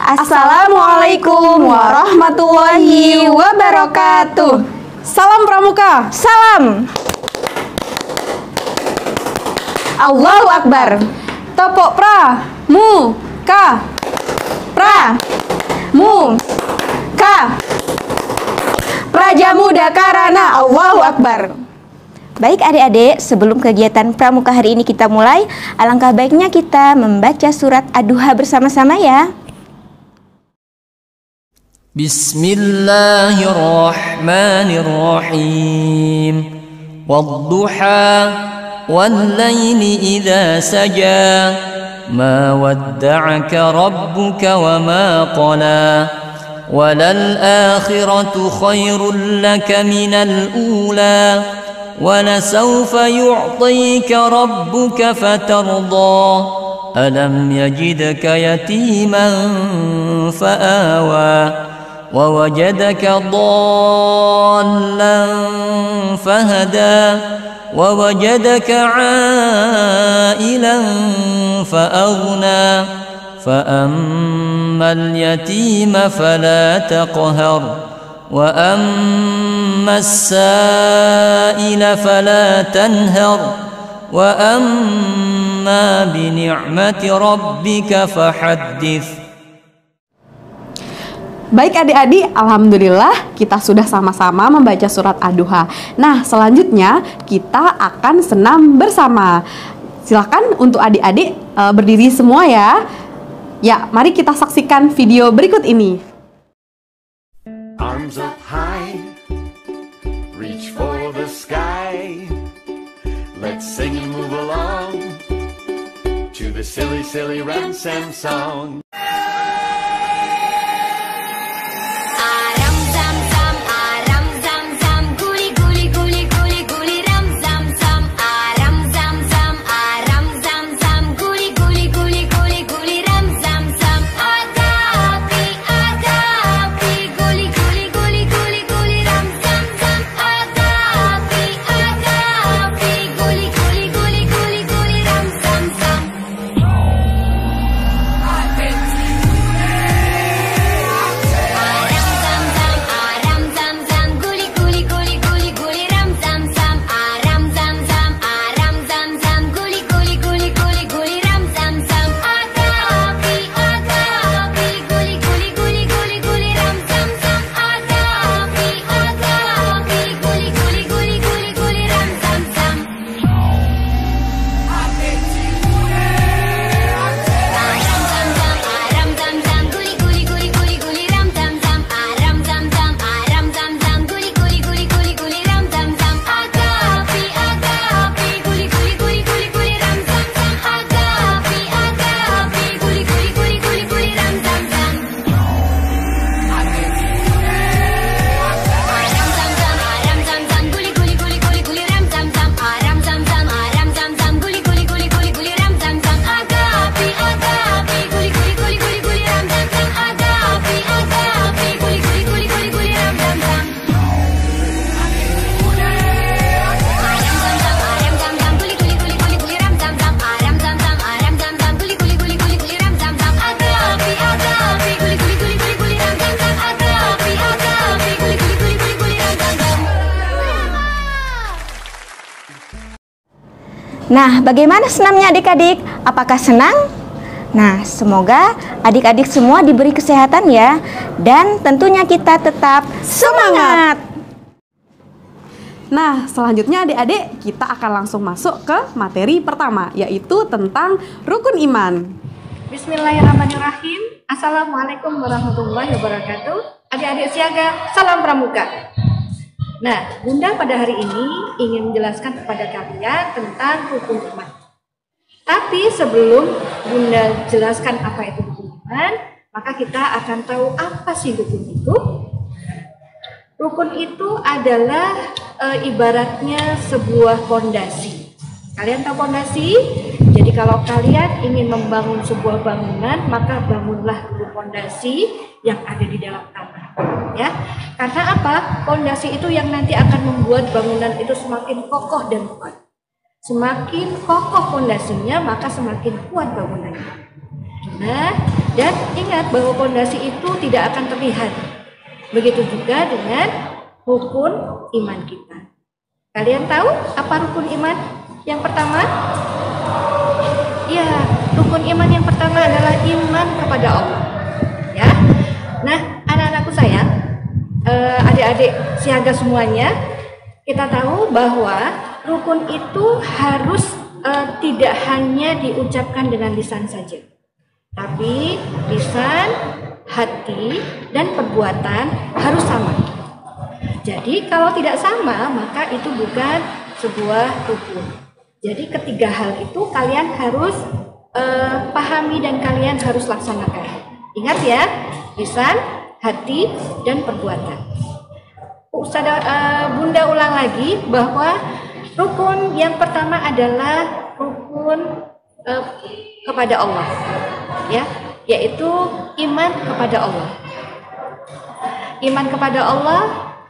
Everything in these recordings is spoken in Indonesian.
Assalamualaikum warahmatullahi wabarakatuh. Salam Pramuka. Salam. Allahu Akbar. Tepuk pra, mu, ka. Pra, mu, ka. Praja Muda Karana. Allahu Akbar. Baik adik-adik, sebelum kegiatan Pramuka hari ini kita mulai, alangkah baiknya kita membaca surat Ad-Duha bersama-sama ya. Bismillahirrahmanirrahim. Wadduha wal-laili idza saja. Ma wadda'aka rabbuka wa ma qala. Walal-akhiratu khairul laka minal ula. وَلَسَوْفَ يُعْطِيكَ رَبُّكَ فَتَرْضَى أَلَمْ يَجِدْكَ يَتِيمًا فَآوَى وَوَجَدَكَ ضَالًّا فَهَدَى وَوَجَدَكَ عَائِلًا فَأَغْنَى فَأَمَّا الْيَتِيمَ فَلَا تَقْهَرْ وَأَمَّا السَّائِلَ فَلَا تَنْهَرْ وَأَمَّا بِنِعْمَةِ رَبِّكَ فَحَدِّثْ. Baik adik-adik, alhamdulillah kita sudah sama-sama membaca surat Ad-Duha. Nah, selanjutnya kita akan senam bersama. Silakan untuk adik-adik berdiri semua ya. Ya, mari kita saksikan video berikut ini. Arms up high, reach for the sky. Let's sing and move along to the silly, silly Ram-Sam song. Nah, bagaimana senamnya adik-adik? Apakah senang? Nah, semoga adik-adik semua diberi kesehatan ya. Dan tentunya kita tetap semangat. Nah, selanjutnya adik-adik kita akan langsung masuk ke materi pertama, yaitu tentang rukun iman. Bismillahirrahmanirrahim. Assalamualaikum warahmatullahi wabarakatuh. Adik-adik siaga, salam pramuka. Nah, Bunda pada hari ini ingin menjelaskan kepada kalian tentang rukun iman. Tapi sebelum Bunda jelaskan apa itu rukun iman, maka kita akan tahu apa sih rukun itu. Rukun itu adalah ibaratnya sebuah fondasi. Kalian tahu fondasi? Jadi kalau kalian ingin membangun sebuah bangunan, maka bangunlah dulu fondasi yang ada di dalam tanah. Ya, karena apa? Fondasi itu yang nanti akan membuat bangunan itu semakin kokoh dan kuat. Semakin kokoh fondasinya, maka semakin kuat bangunannya. Nah, dan ingat bahwa fondasi itu tidak akan terlihat. Begitu juga dengan rukun iman kita. Kalian tahu apa rukun iman yang pertama? Ya, rukun iman yang pertama adalah iman kepada Allah. Ya. Nah, anak-anakku sayang, adik-adik siaga semuanya, kita tahu bahwa rukun itu harus tidak hanya diucapkan dengan lisan saja, tapi lisan, hati, dan perbuatan harus sama. Jadi kalau tidak sama, maka itu bukan sebuah rukun. Jadi ketiga hal itu kalian harus pahami dan kalian harus laksanakan. Ingat ya, lisan, hati, dan perbuatan. Bunda ulang lagi bahwa rukun yang pertama adalah rukun kepada Allah, ya, yaitu iman kepada Allah. Iman kepada Allah,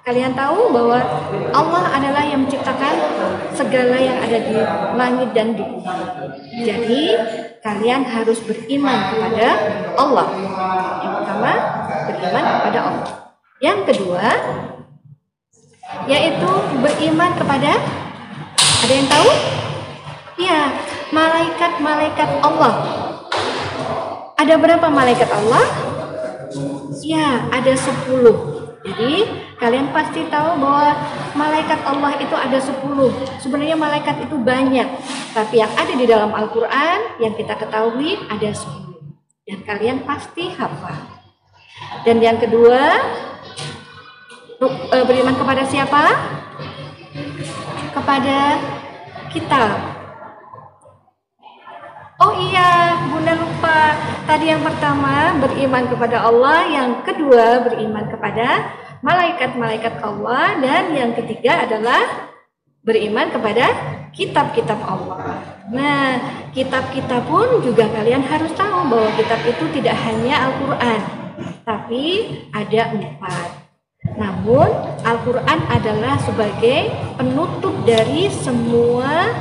kalian tahu bahwa Allah adalah yang menciptakan segala yang ada di langit dan di bumi. Jadi kalian harus beriman kepada Allah. Yang pertama, beriman kepada Allah. Yang kedua, yaitu beriman kepada, ada yang tahu? Ya, malaikat-malaikat Allah. Ada berapa malaikat Allah? Ya, ada 10. Jadi kalian pasti tahu bahwa malaikat Allah itu ada 10. Sebenarnya malaikat itu banyak, tapi yang ada di dalam Al-Quran yang kita ketahui ada 10. Dan kalian pasti hafal. Dan yang kedua, beriman kepada siapa? Kepada kitab. Oh iya, Bunda lupa. Tadi yang pertama beriman kepada Allah, yang kedua beriman kepada malaikat-malaikat Allah, dan yang ketiga adalah beriman kepada kitab-kitab Allah. Nah, kitab-kitab pun juga kalian harus tahu bahwa kitab itu tidak hanya Al-Quran, tapi ada 4. Namun Al-Quran adalah sebagai penutup dari semua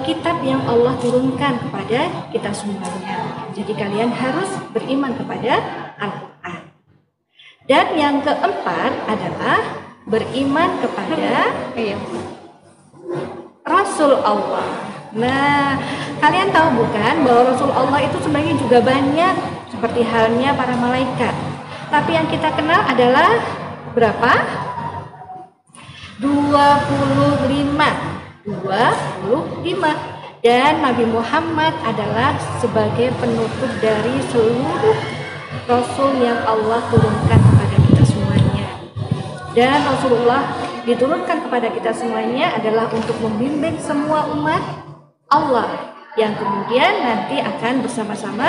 kitab yang Allah turunkan kepada kita semuanya. Jadi kalian harus beriman kepada Al-Quran. Dan yang keempat adalah beriman kepada Rasul Allah. Nah, kalian tahu bukan bahwa Rasul Allah itu sebenarnya juga banyak, seperti halnya para malaikat. Tapi yang kita kenal adalah berapa? 25. Dan Nabi Muhammad adalah sebagai penutup dari seluruh Rasul yang Allah turunkan kepada kita semuanya. Dan Rasulullah diturunkan kepada kita semuanya adalah untuk membimbing semua umat Allah yang kemudian nanti akan bersama-sama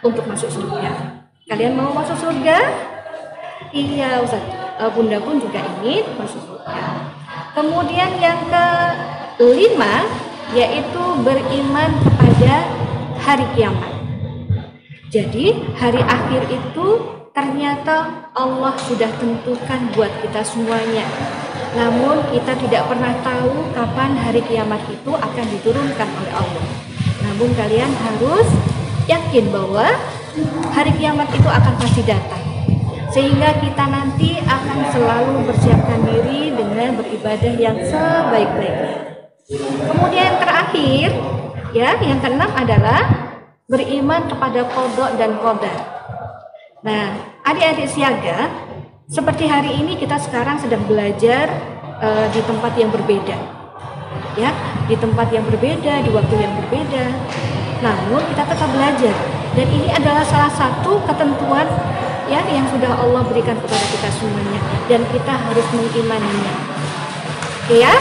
untuk masuk surga. Kalian mau masuk surga? Iya, Ustaz. Bunda pun juga ingin masuk surga. Kemudian yang kelima, yaitu beriman kepada hari kiamat. Jadi hari akhir itu ternyata Allah sudah tentukan buat kita semuanya. Namun kita tidak pernah tahu kapan hari kiamat itu akan diturunkan oleh Allah. Namun kalian harus yakin bahwa hari kiamat itu akan pasti datang. Sehingga kita nanti akan selalu bersiapkan diri dengan beribadah yang sebaik-baiknya. Kemudian yang terakhir, ya, yang keenam adalah beriman kepada qada dan qadar. Nah, adik-adik siaga, seperti hari ini kita sekarang sedang belajar di tempat yang berbeda, ya, di tempat yang berbeda, di waktu yang berbeda. Namun kita tetap belajar, dan ini adalah salah satu ketentuan ya yang sudah Allah berikan kepada kita semuanya, dan kita harus mengimaninya. Oke ya,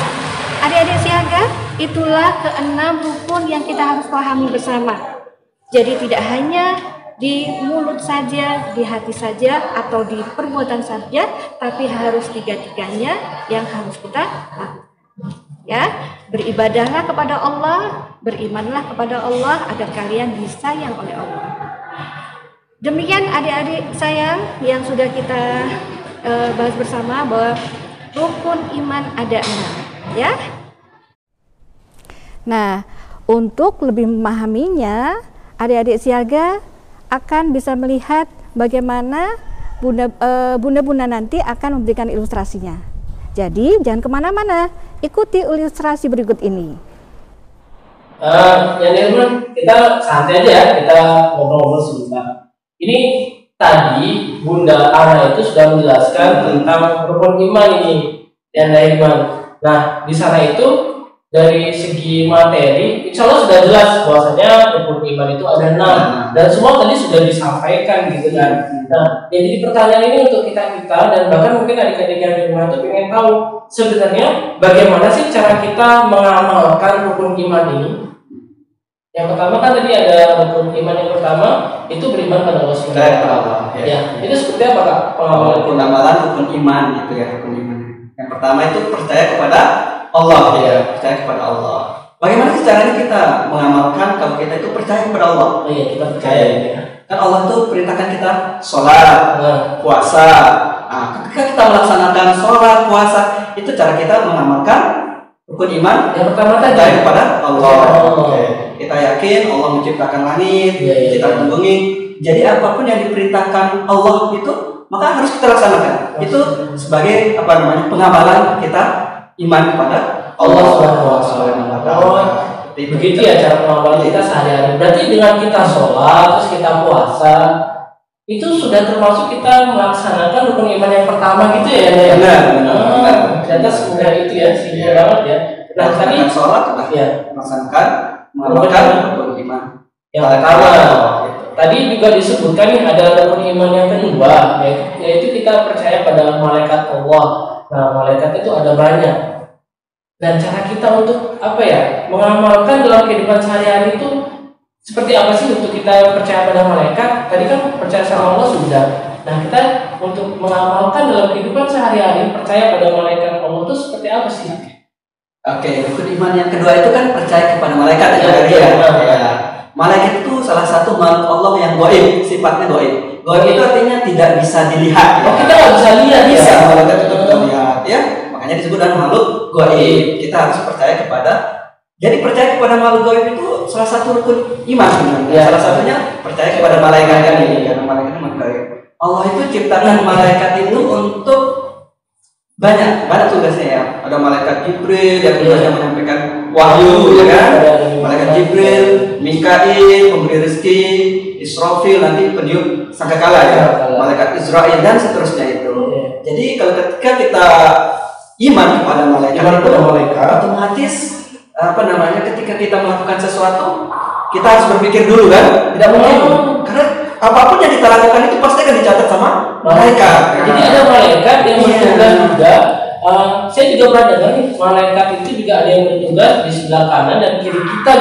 adik-adik siaga, itulah keenam rukun yang kita harus pahami bersama. Jadi tidak hanya di mulut saja, di hati saja, atau di perbuatan saja, tapi harus tiga-tiganya yang harus kita lakukan. Ya, beribadahlah kepada Allah, berimanlah kepada Allah agar kalian disayang oleh Allah. Demikian adik-adik sayang yang sudah kita bahas bersama bahwa rukun iman ada 6, ya. Nah, untuk lebih memahaminya, adik-adik siaga akan bisa melihat bagaimana bunda-bunda nanti akan memberikan ilustrasinya. Jadi jangan kemana-mana, ikuti ilustrasi berikut ini. Kita santai aja ya, kita ngobrol-ngobrol sebentar. Ini tadi Bunda Ana itu sudah menjelaskan tentang rukun iman ini dan iman. Nah, di sana itu dari segi materi, insya Allah sudah jelas bahwasanya rukun iman itu ada 6 dan semua tadi sudah disampaikan gitu kan. Nah, jadi pertanyaan ini untuk kita dan bahkan mungkin adik-adik yang di rumah itu pengen tahu sebenarnya bagaimana sih cara kita mengamalkan rukun iman ini. Yang pertama kan tadi ada rukun iman yang pertama itu beriman pada Allah Subhanahu wa Ta'ala. Ya, itu seperti apa Kak pengabalan rukun iman itu ya, rukun iman. Yang pertama itu percaya kepada Allah ya, percaya kepada Allah. Bagaimana sih caranya kita mengamalkan kalau kita itu percaya kepada Allah? Oh iya, kita percaya ya. Kan Allah tuh perintahkan kita sholat, puasa. Nah, ketika kita melaksanakan sholat, puasa, itu cara kita mengamalkan rukun iman. Yang pertama tadi percaya kepada Allah. Kita yakin Allah menciptakan langit, menciptakan bumi. Jadi apapun yang diperintahkan Allah itu, maka harus kita laksanakan. Itu sebagai pengabalan kita iman kepada Allah Subhanahu wa Ta'ala. Begitu ya cara pengabalan kita sehari-hari. Berarti dengan kita sholat, terus kita puasa, itu sudah termasuk kita melaksanakan rukun iman yang pertama gitu ya? Benar. Ternyata semudah itu ya, sehingga banget ya. Nah, tadi sholat sudah melaksanakan mengamalkan rukun iman yang pertama. Tadi juga disebutkan nih ada rukun iman yang kedua, yaitu kita percaya pada malaikat Allah. Nah, malaikat itu ada banyak. Dan cara kita untuk mengamalkan dalam kehidupan sehari-hari itu seperti apa sih untuk kita percaya pada malaikat? Tadi kan percaya sama Allah sudah. Nah, kita untuk mengamalkan dalam kehidupan sehari-hari percaya pada malaikat Allah itu seperti apa sih? Oke, rukun iman yang kedua itu kan percaya kepada malaikat Malaikat itu salah satu makhluk Allah yang gaib, sifatnya gaib. Gaib itu artinya tidak bisa dilihat. Kita nggak bisa lihat. Bisa, malaikat itu bisa lihat ya. Makanya disebut dengan makhluk gaib. Kita harus percaya kepada. Jadi percaya kepada makhluk gaib itu salah satu rukun iman sebenarnya. Salah satunya percaya kepada malaikat ini, karena malaikat itu makhluk gaib. Allah itu ciptakan malaikat itu untuk banyak tugasnya ya. Ada malaikat Jibril yang tugasnya menyampaikan wahyu, ya kan? Malaikat Jibril, Mikail pemberi rezeki, Israfil nanti peniup sangkakala ya. Malaikat Israel dan seterusnya itu. Jadi kalau ketika kita iman kepada malaikat itu otomatis ketika kita melakukan sesuatu kita harus berpikir dulu kan, tidak mungkin karena apapun yang kita lakukan itu pasti akan dicatat sama malaikat. Jadi ada malaikat yang bertugas juga. Saya juga pernah dengar nih, malaikat itu juga ada yang bertugas di sebelah kanan dan kiri kita.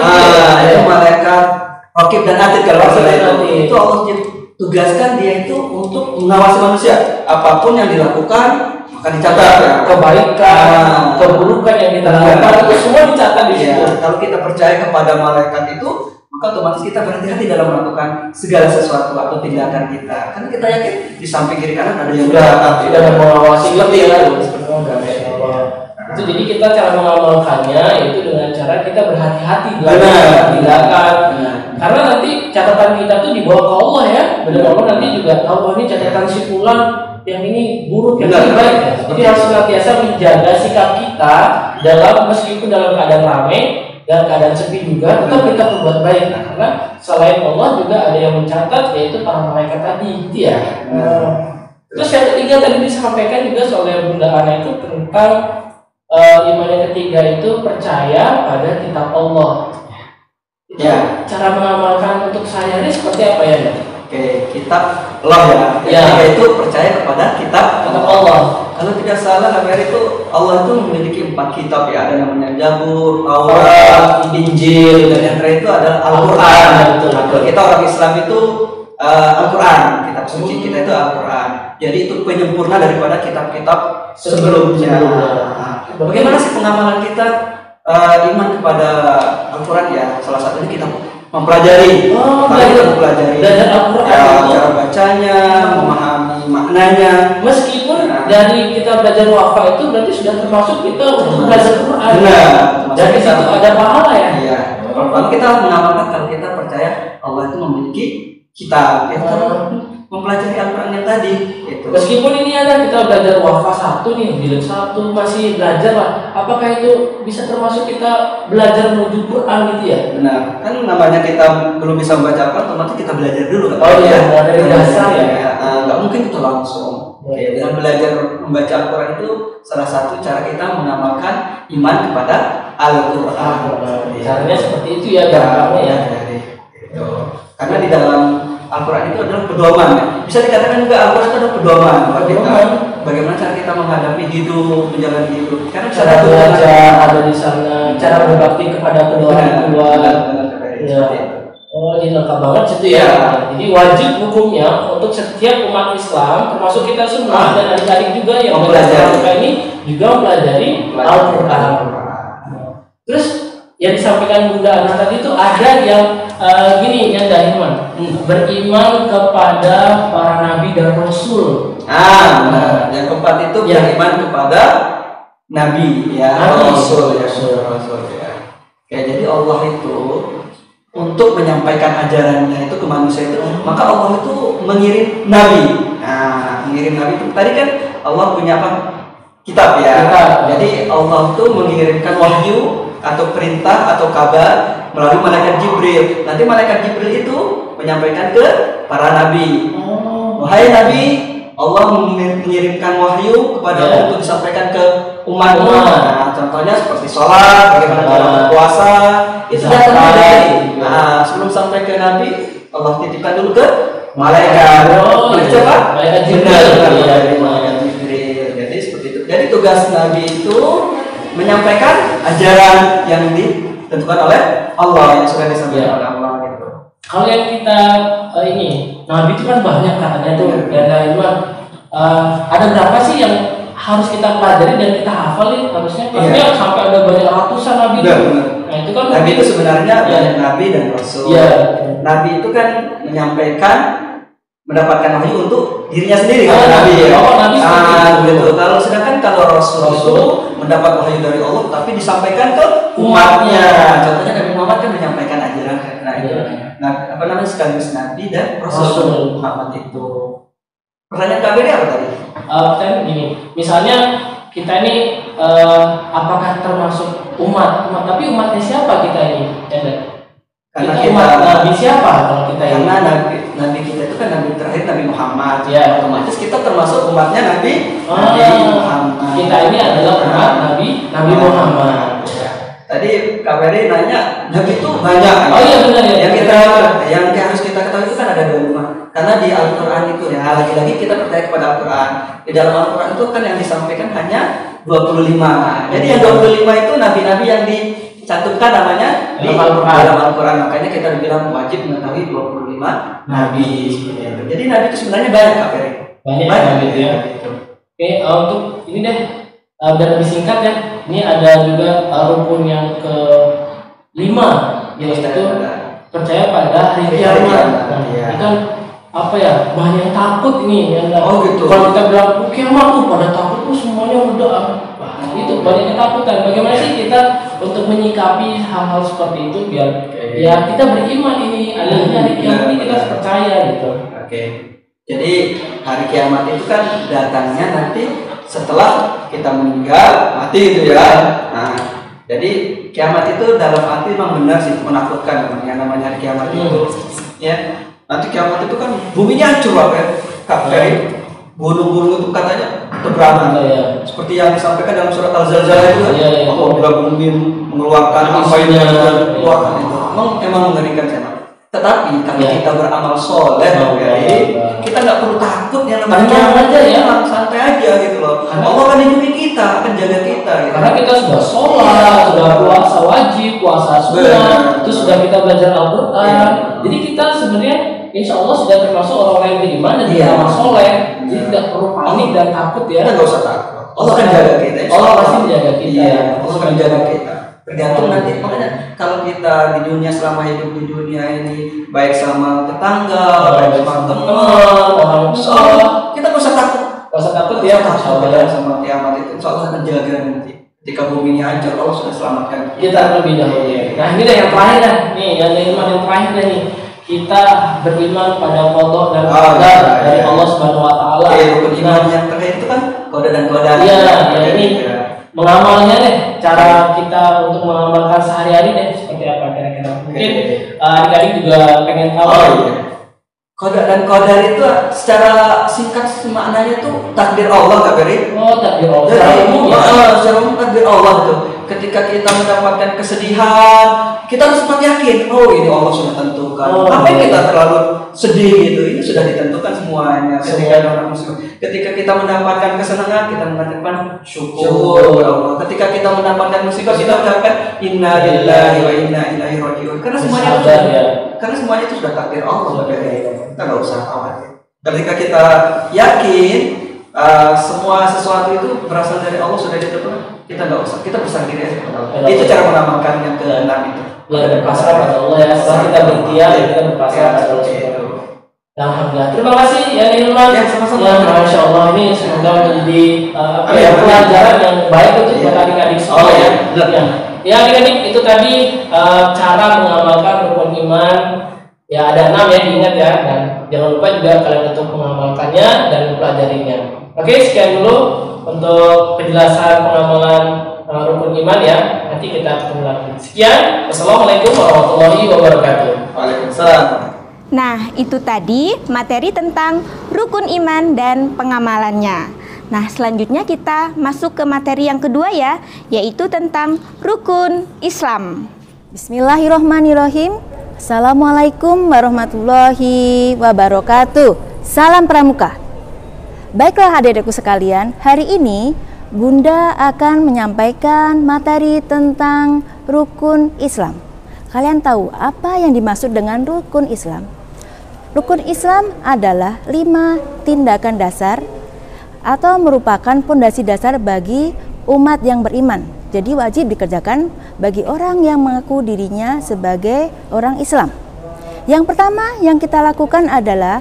Itu malaikat Raqib dan Atid kalau masalah itu Allah tugaskan dia itu untuk mengawasi manusia. Apapun yang dilakukan akan dicatat ya. Kebaikan, keburukan yang kita lakukan itu semua dicatat di situ. Kalau kita percaya kepada malaikat itu, maka otomatis kita berhati-hati dalam melakukan segala sesuatu atau tindakan kita. Karena kita yakin di samping kiri kanan ada yang tidak mengawasi lebih kan. Itu jadi kita cara mengamalkannya itu dengan cara kita berhati-hati dalam tindakan. Karena nanti catatan kita tuh dibawa ke Allah ya. Benar Allah nanti juga tahu ini catatan si fulan yang ini buruk yang ini baik. Jadi harus senantiasa menjaga sikap kita meskipun dalam keadaan ramai dan keadaan sepi juga tetap kita berbuat baik. Karena selain Allah juga ada yang mencatat yaitu para malaikat tadi gitu ya. Terus yang ketiga tadi disampaikan juga oleh Bunda Ana itu tentang iman yang ketiga itu percaya pada kitab Allah. Itu cara mengamalkan untuk sehari-hari seperti apa ya? Oke, kitab Allah ya. Itu percaya kepada kitab Allah. Kalau tidak salah itu Allah itu memiliki 4 kitab ya. Ada namanya Zabur, Taurat, Injil, dan yang terakhir itu adalah Al-Quran. Kalau kita orang Islam itu Al-Quran, kitab suci kita itu Al-Quran. Jadi itu penyempurna daripada kitab-kitab sebelumnya. Bagaimana sih pengamalan kita iman kepada Al-Quran ya? Salah satunya kita mempelajari, cara bacanya, memahami maknanya. Meskipun dari kita belajar wafa itu berarti sudah termasuk kita untuk belajar Quran. Dari situ ada pahala ya. Iya. Kalau kita mengamalkan, kalau kita percaya Allah itu memiliki kitab, ya mempelajari Al-Quran yang tadi. Gitu. Meskipun ini ada kita belajar wafa 1 nih, jilid 1 masih belajar lah. Apakah itu bisa termasuk kita belajar menuju Quran gitu ya? Benar. Kan namanya kita belum bisa membaca Al-Quran, otomatis kita belajar dulu kan. Oh iya, dari dasar ya. Nggak mungkin itu langsung. Oke, dengan belajar membaca Al-Quran itu salah satu cara kita mengamalkan iman kepada Al-Quran. Caranya seperti itu ya, gampangnya ya. Gitu. Karena di dalam Al-Quran itu adalah pedoman. Bisa dikatakan juga Al-Quran itu adalah pedoman buat kita. Bagaimana cara kita menghadapi hidup, menjalani hidup. Karena Cara belajar ada di sana, cara berbakti kepada kedua orang tua. Ya. Oh, ini lengkap banget situ ya. Jadi wajib hukumnya untuk setiap umat Islam, termasuk kita semua dan adik-adik juga yang belajar ini juga mempelajari Al-Quran. Terus yang disampaikan Bunda Ana tadi itu ada yang gini ya, Daiman, beriman kepada para nabi dan rasul. Benar. Yang keempat itu beriman kepada nabi ya, rasul ya. Oke, jadi Allah itu untuk menyampaikan ajarannya itu ke manusia itu, maka Allah itu mengirim nabi. Nah, mengirim nabi itu tadi kan Allah punya apa? Kitab ya. Jadi Allah itu mengirimkan wahyu atau perintah atau kabar melalui malaikat Jibril. Nanti malaikat Jibril itu menyampaikan ke para nabi. Wahai nabi, Allah mengirimkan wahyu kepada untuk disampaikan ke umatmu. Nah, contohnya seperti sholat, bagaimana cara berpuasa, itu datang dari. Nah, sebelum sampai ke nabi, Allah titipkan dulu ke malaikat. Coba? Malaikat Jibril. Jadi seperti itu. Jadi tugas nabi itu menyampaikan ajaran yang ditentukan oleh Allah, yang sudah disampaikan oleh Allah gitu. Kalau yang kita ini nabi itu kan banyak katanya tuh dan lain-lain. Ada berapa sih yang harus kita pelajari dan kita hafal nih harusnya? Maksudnya sampai ada banyak ratusan nabi. Nah itu kan nabi itu sebenarnya banyak nabi dan rasul. Nabi itu kan menyampaikan, mendapatkan wahyu untuk dirinya sendiri kan nabi ya. Gitu. Kalau sedangkan kalau rasul itu mendapat wahyu dari Allah tapi disampaikan ke umatnya. Contohnya Nabi Muhammad kan menyampaikan ajaran nah apa namanya sekaligus nabi dan rasul Muhammad itu. Pertanyaan kami ini apa tadi? Pertanyaan gini, misalnya kita ini apakah termasuk umat? Tapi umatnya siapa kita ini? Karena kita umat nabi siapa kalau kita ini? Karena nabi kita itu kan nabi terakhir Nabi Muhammad. Ya, otomatis kita termasuk umatnya Nabi Muhammad. Kita ini adalah umat Nabi Muhammad. Tadi Kak Ferry nanya nabi itu banyak. Oh iya benar ya. Yang harus kita ketahui itu kan ada 25. Karena di Al-Quran itu ya, lagi-lagi kita percaya kepada Al-Quran. Di dalam Al-Quran itu kan yang disampaikan hanya 25. Jadi yang 25 itu nabi-nabi yang dicantumkan namanya di dalam Al-Quran. Makanya kita bilang wajib mengetahui 25 nabi. Jadi nabi itu sebenarnya banyak Kak Ferry. Banyak nabi ya. Oke, untuk ini deh dan lebih singkat ya. Ini ada juga rukun yang ke-5 yaitu percaya pada hari kiamat. Ini kan apa ya, banyak yang takut ini ya. Gitu. Kalau kita bilang kiamat tuh pada takut tuh semuanya udah itu banyak ketakutan. Bagaimana sih kita untuk menyikapi hal-hal seperti itu biar ya kita beriman ini adanya hari kiamat ini kita percaya gitu. Jadi hari kiamat itu kan datangnya nanti setelah kita meninggal mati itu ya. Nah, jadi kiamat itu dalam arti memang benar sih menakutkan namanya hari kiamat itu. Ya, nanti kiamat itu kan buminya hancur ya. Kak Ferry, gunung-gunung itu katanya terberanak. Seperti yang disampaikan dalam surat Al-Zalzalah itu kan. Apabila bumi mengeluarkan apa yang keluarkan itu. Emang mengerikan sih. Tetapi kalau kita beramal soleh, kita nggak perlu takut yang namanya aja ya, santai aja gitu loh. Allah akan lindungi kita, akan jaga kita. Gitu. Karena kita sudah sholat, sudah puasa wajib, puasa sunnah, itu sudah kita belajar Al-Quran. Jadi kita sebenarnya insya Allah sudah termasuk orang-orang yang beriman dan beramal soleh. Jadi tidak perlu panik dan takut ya. Kita nggak usah takut. Allah akan jaga kita. Allah pasti menjaga kita. Allah akan jaga kita. Tergantung nanti, makanya kalau kita di dunia selama hidup di dunia ini baik sama tetangga, baik sama teman, orang tua, kita nggak usah takut. Nggak usah takut ya, sama kiamat itu, insya Allah akan jaga nanti. Ketika buminya hancur, Allah sudah selamatkan kita terlebih dahulu. Nah ini yang terakhir nih, yang terakhir nih. kita beriman pada qada dan qadar dari Allah Subhanahu wa taala. Rukun iman yang terakhir itu kan qada dan qadar. Iya, ya ini mengamalnya deh, cara kita untuk mengamalkan sehari-hari deh seperti apa kira-kira. Mungkin adik-adik juga pengen tahu. Qada dan qadar itu secara singkat maknanya tuh takdir Allah, Kak Beri. Oh, takdir Allah. Jadi secara umum takdir Allah itu. Ketika kita mendapatkan kesedihan, kita harus yakin, oh ini Allah sudah tentukan. Apa yang kita terlalu sedih gitu, ini sudah ditentukan semuanya. Ketika kita mendapatkan kesenangan, kita mengatakan syukur kepada Allah. Ketika kita mendapatkan musibah, kita ucapkan inna lillahi wa inna ilaihi rajiun. Karena semuanya itu sudah takdir Allah. Kita nggak usah khawatir. Ketika kita yakin semua sesuatu itu berasal dari Allah, sudah ditentukan, kita nggak usah, kita berserah diri aja kepada Allah. Itu cara mengamalkan yang ke-6 itu. Ya, berpasrah pada Allah ya. Setelah kita berikhtiar, kita berpasrah pada Allah. Alhamdulillah. Terima kasih ya Hilman. Ya, sama-sama. Ya, Masya Allah, ini semoga menjadi pelajaran yang baik untuk adik-adik semua ya. Ya, adik-adik, itu tadi cara mengamalkan rukun iman. Ya, ada 6 ya, diingat ya. Dan jangan lupa juga kalian untuk mengamalkannya dan mempelajarinya. Oke, sekian dulu untuk penjelasan pengamalan rukun iman ya. Nanti kita ketemu lagi. Sekian. Wassalamualaikum warahmatullahi wabarakatuh. Waalaikumsalam. Nah, itu tadi materi tentang rukun iman dan pengamalannya. Nah, selanjutnya kita masuk ke materi yang kedua ya, yaitu tentang rukun Islam. Bismillahirrohmanirrohim. Assalamualaikum warahmatullahi wabarakatuh. Salam Pramuka. Baiklah adik-adikku sekalian, hari ini Bunda akan menyampaikan materi tentang rukun Islam. Kalian tahu apa yang dimaksud dengan rukun Islam? Rukun Islam adalah 5 tindakan dasar atau merupakan pondasi dasar bagi umat yang beriman. Jadi wajib dikerjakan bagi orang yang mengaku dirinya sebagai orang Islam. Yang pertama yang kita lakukan adalah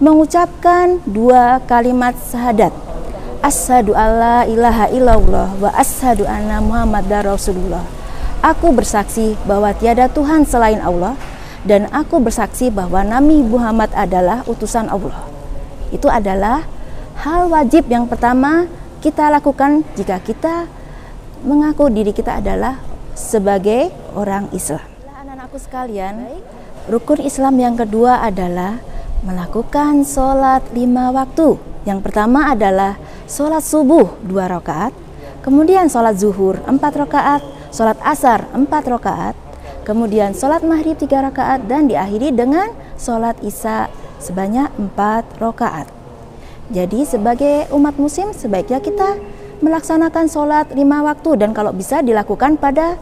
mengucapkan 2 kalimat syahadat. Asyhadu alla ilaha illallah wa asyhadu anna Muhammadar Rasulullah. Aku bersaksi bahwa tiada Tuhan selain Allah dan aku bersaksi bahwa Nabi Muhammad adalah utusan Allah. Itu adalah hal wajib yang pertama kita lakukan jika kita mengaku diri kita adalah sebagai orang Islam. Anak-anakku sekalian, rukun Islam yang kedua adalah melakukan sholat 5 waktu. Yang pertama adalah sholat subuh 2 rakaat, kemudian sholat zuhur 4 rakaat, sholat asar 4 rakaat, kemudian sholat maghrib 3 rakaat, dan diakhiri dengan sholat isya sebanyak 4 rakaat. Jadi sebagai umat muslim sebaiknya kita melaksanakan sholat 5 waktu, dan kalau bisa dilakukan pada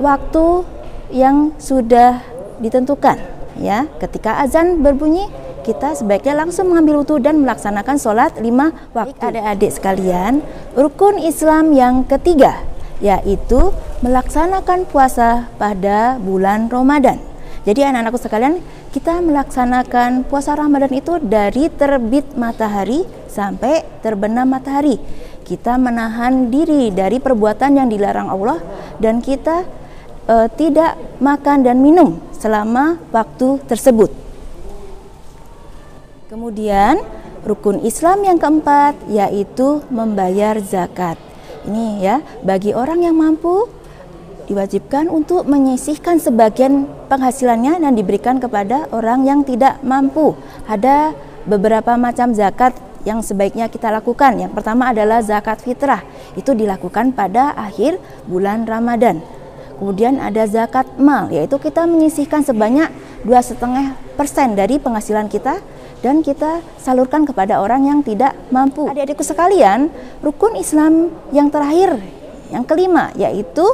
waktu yang sudah ditentukan ya. Ketika azan berbunyi, kita sebaiknya langsung mengambil wudu dan melaksanakan sholat 5 waktu. Adik-adik sekalian, rukun Islam yang ketiga yaitu melaksanakan puasa pada bulan Ramadan. Jadi anak-anakku sekalian, kita melaksanakan puasa Ramadan itu dari terbit matahari sampai terbenam matahari. Kita menahan diri dari perbuatan yang dilarang Allah, dan kita tidak makan dan minum selama waktu tersebut. Kemudian rukun Islam yang keempat yaitu membayar zakat. Ini ya, bagi orang yang mampu diwajibkan untuk menyisihkan sebagian penghasilannya dan diberikan kepada orang yang tidak mampu. Ada beberapa macam zakat yang sebaiknya kita lakukan. Yang pertama adalah zakat fitrah. Itu dilakukan pada akhir bulan Ramadan. Kemudian ada zakat mal, yaitu kita menyisihkan sebanyak 2,5% dari penghasilan kita dan kita salurkan kepada orang yang tidak mampu. Adik-adikku sekalian, rukun Islam yang terakhir, yang kelima, yaitu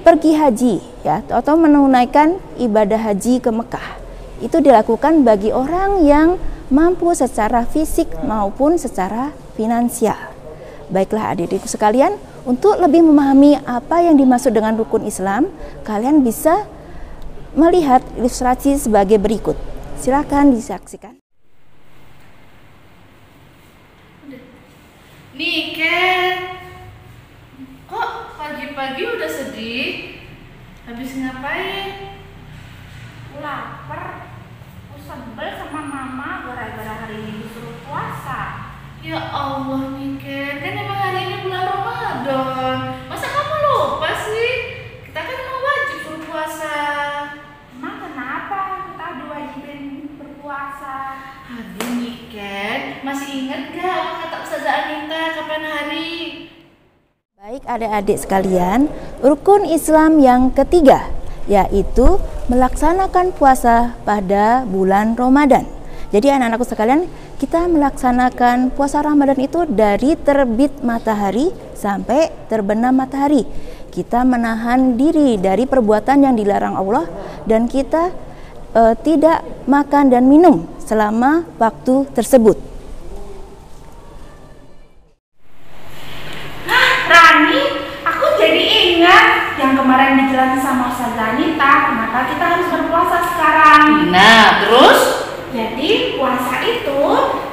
pergi haji ya, atau menunaikan ibadah haji ke Mekah. Itu dilakukan bagi orang yang mampu secara fisik maupun secara finansial. Baiklah adik-adikku sekalian, untuk lebih memahami apa yang dimaksud dengan rukun Islam, kalian bisa melihat ilustrasi sebagai berikut. Silakan disaksikan. Nih Ken, kok pagi-pagi udah sedih? Habis ngapain? Aku lapar. Aku sebel sama mama gara-gara hari ini disuruh puasa. Ya Allah Niken, kan emang hari ini bulan Ramadan. Masa kamu lupa sih? Kita kan emang wajib suruh puasa. Emang kenapa kita diwajibin berpuasa? Aduh Niken, masih inget gak apa kata Ustazah Anita kapan hari? Baik adik-adik sekalian, rukun Islam yang ketiga yaitu melaksanakan puasa pada bulan Ramadan. Jadi anak-anakku sekalian, kita melaksanakan puasa Ramadan itu dari terbit matahari sampai terbenam matahari. Kita menahan diri dari perbuatan yang dilarang Allah dan kita tidak makan dan minum selama waktu tersebut. Rani, aku jadi ingat yang kemarin dijelasin sama Ustazah Anita, kenapa kita harus berpuasa sekarang. Nah, terus? Jadi puasa itu,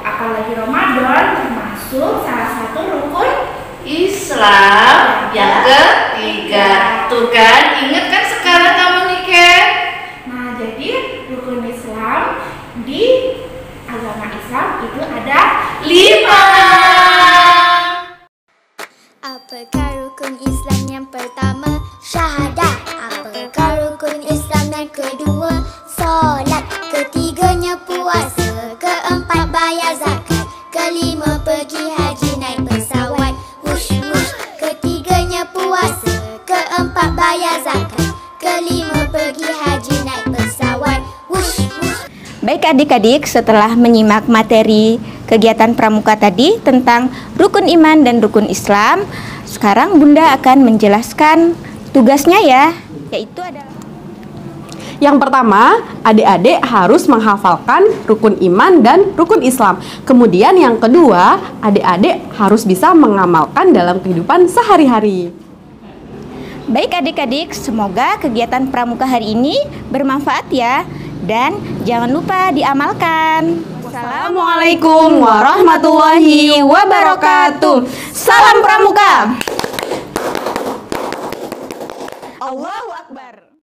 apalagi Ramadan, termasuk salah satu rukun Islam yang ketiga. Tuh kan, ingat kan sekarang kamu Niken? Nah, jadi rukun Islam di agama Islam itu ada 5. Apakah rukun Islam yang pertama? Syahadat. Apakah rukun Islam yang kedua? Solat. Ketiganya puasa. Keempat bayar zakat. Kelima pergi haji naik pesawat. Wush wush. Ketiganya puasa. Keempat bayar zakat. Kelima pergi haji naik pesawat. Wush wush. Baik adik-adik, setelah menyimak materi kegiatan pramuka tadi tentang rukun iman dan rukun Islam, sekarang Bunda akan menjelaskan tugasnya ya, yaitu adalah Yang pertama, adik-adik harus menghafalkan rukun iman dan rukun Islam. Kemudian yang kedua, adik-adik harus bisa mengamalkan dalam kehidupan sehari-hari. Baik adik-adik, semoga kegiatan pramuka hari ini bermanfaat ya. Dan jangan lupa diamalkan. Assalamualaikum warahmatullahi wabarakatuh. Salam pramuka. Allahu Akbar.